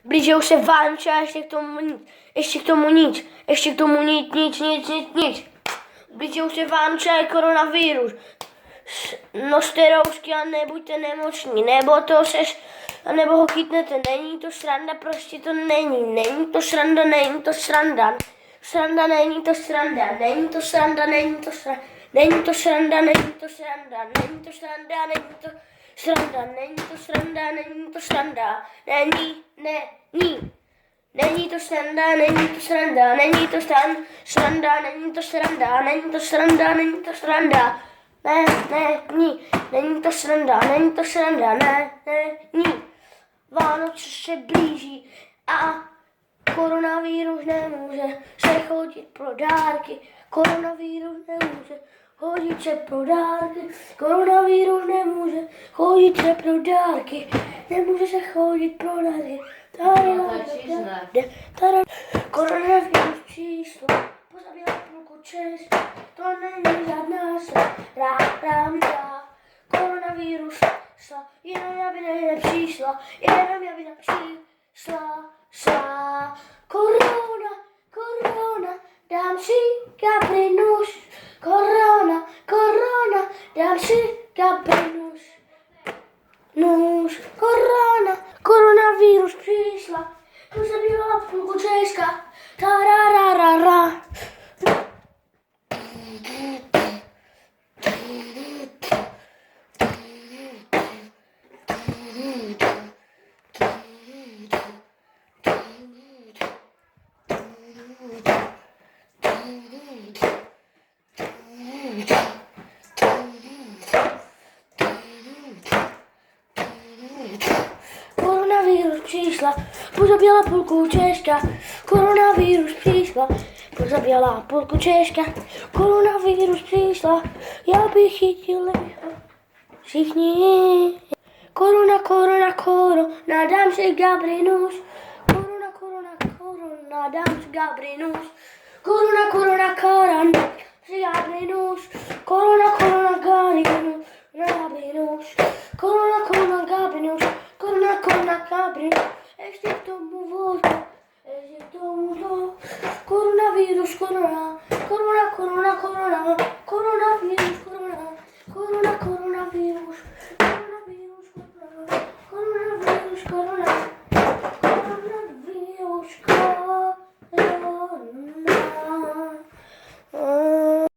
Blížou se Vánoce a ještě k tomu nic. Blížou se Vánoce a je koronavirus. Noste roušky a nebuďte nemocní, nebo ho chytnete. Není to sranda, prostě to není. Není to sranda. Není to sranda. Vánoce se blíží a koronavirus nemůže se chodit pro dárky. Koronavirus nemůže chodit se pro dárky. Nemůže se chodit pro dárky. Koronavirus číslo pozabíjá půlku Česka. To není žádná sranda. Koronavirus jenom aby nepřišla. Korona, dám si kaprinus. Korona, dám si kaprinus. Koronavirus přišla, pozabíjela půlku Česka. Tarararara. Koronavirus přišla, pozabíjela půlku Česka. Koronavirus přišla, já bych chytil všichni. Korona, dám si Gabrinus. Korona, dám si Gabrinus. Korona, si Gabrinus. Korona, Gabrinus. Ještě k tomu vodka. Koronavirus, koronavirus, korona.